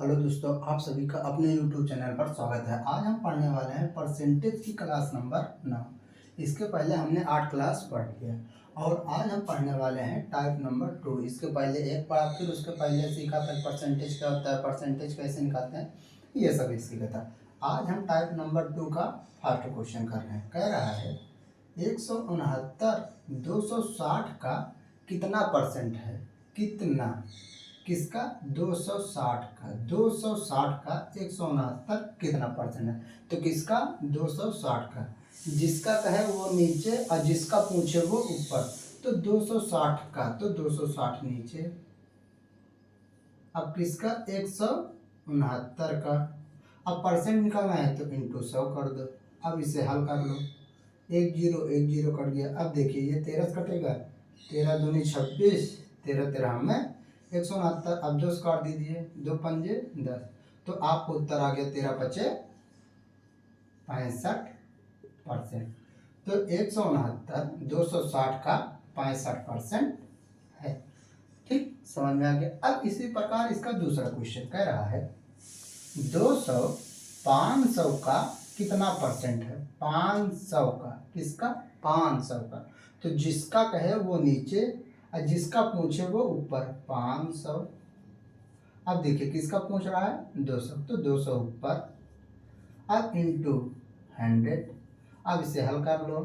Hello दोस्तों, आप सभी का अपने YouTube चैनल पर स्वागत है। आज हम पढ़ने वाले हैं परसेंटेज की क्लास नंबर 9। इसके पहले हमने 8 क्लास पढ़ लिया और आज हम पढ़ने वाले हैं टाइप नंबर 2। इसके पहले एक पढ़ा, फिर उसके पहले सीखा था परसेंटेज क्या होता है, परसेंटेज कैसे निकालते हैं, ये सब सीखा था। आज हम टाइप नंबर 2 का फर्स्ट क्वेश्चन कर रहे हैं। कह रहा है 169 260 का कितना परसेंट है। कितना किसका? 260 का 169 कितना परसेंट है। तो किसका? 260 का। जिसका कहे वो नीचे और जिसका पूछे वो ऊपर। तो 260 का तो 260 नीचे। अब किसका? 169 का। अब परसेंट निकालना है तो इंटू 100 कर दो। अब इसे हल कर लो। एक जीरो कट गया। अब देखिए ये 13 से कटेगा, 13 दूनी 26, 13 13 में 169। अब 2 काट दीजिए, 2 पंजे 10। तो आपको उत्तर आ गया 13 पचे 65%। तो 169 260 का 65% है। ठीक, समझ में आ गया। अब इसी प्रकार इसका दूसरा क्वेश्चन कह रहा है 200 500 का कितना परसेंट है। 500 का किसका? 500 का। तो जिसका कहे वो नीचे और जिसका पूछे वो ऊपर। 500। अब देखिए किसका पूछ रहा है? 200, तो 200 ऊपर। अब इंटू 100। अब इसे हल कर लो।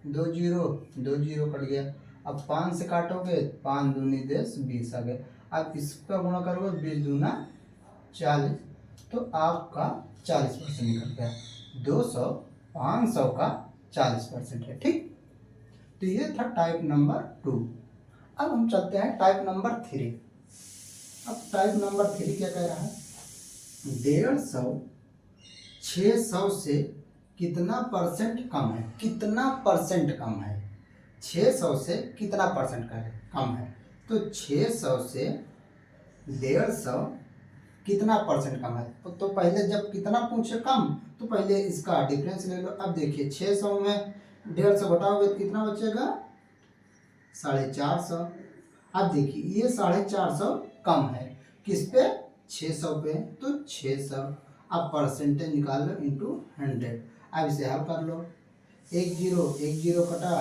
2 जीरो कट गया। अब 5 से काटोगे, 5 दूनी 10, 20 आ गए। अब इसका गुणा करोगे, 20 दूना 40। तो आपका 40% निकल गया। 200 500 का 40% है। ठीक, तो ये था टाइप नंबर 2। अब हम चलते हैं टाइप नंबर 3। अब टाइप नंबर 3 क्या कह रहा है? 150 600 से कितना परसेंट कम है। कितना परसेंट कम है? 600 से कितना परसेंट कम है। तो 600 से 150 कितना परसेंट कम है। तो पहले जब कितना पूछे कम, तो पहले इसका डिफरेंस ले लो। अब देखिए 600 में 150 घटाओगे तो कितना बचेगा? 450। अब देखिए ये 450 कम है किस पे? 600 पे। तो 600। अब परसेंटेज निकाल लो इंटू 100। अब इसे हल कर लो। एक जीरो कटा,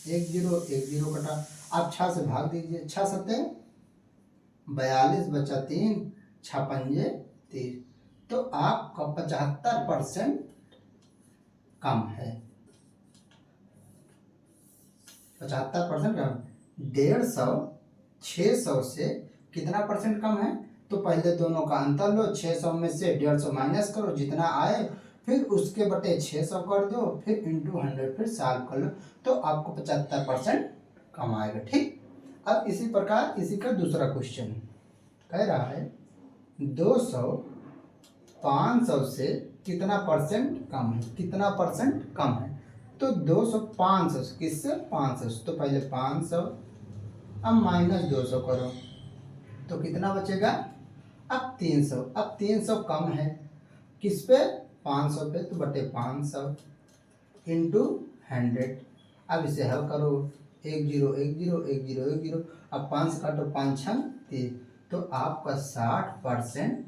एक जीरो कटा। अब 6 से भाग दीजिए। 6 सत्ते 42 बचा 3, 6 पंजे 30। तो आपका 75% कम है। 75% कम। 150 600 से कितना परसेंट कम है। तो पहले दोनों का अंतर लो। 600 में से 150 माइनस करो, जितना आए फिर उसके बटे 600 कर दो, फिर इंटू 100 फिर सॉल्व कर लो। तो आपको 75% कम आएगा। ठीक, अब इसी प्रकार इसी का दूसरा क्वेश्चन कह रहा है 200 500 से कितना परसेंट कम है। कितना परसेंट कम है। तो 200 500 से किससे? 500 से। तो पहले 500, अब माइनस 200 करो तो कितना बचेगा? अब 300। अब 300 कम है किस पे? 500 पे। तो बटे 500 इंटू 100। अब इसे हल करो। एक जीरो। अब 5 से काटो, 5 6 30। तो आपका 60%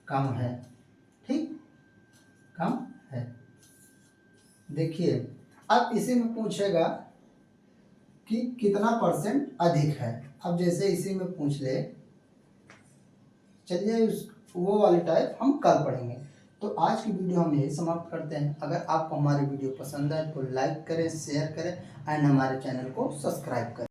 कम है। ठीक, कम है। देखिए अब इसी में पूछेगा कि कितना परसेंट अधिक है। अब जैसे इसी में पूछ ले, चलिए वो वाली टाइप हम कल पढ़ेंगे। तो आज की वीडियो हम यही समाप्त करते हैं। अगर आपको हमारी वीडियो पसंद आए तो लाइक करें, शेयर करें एंड हमारे चैनल को सब्सक्राइब करें।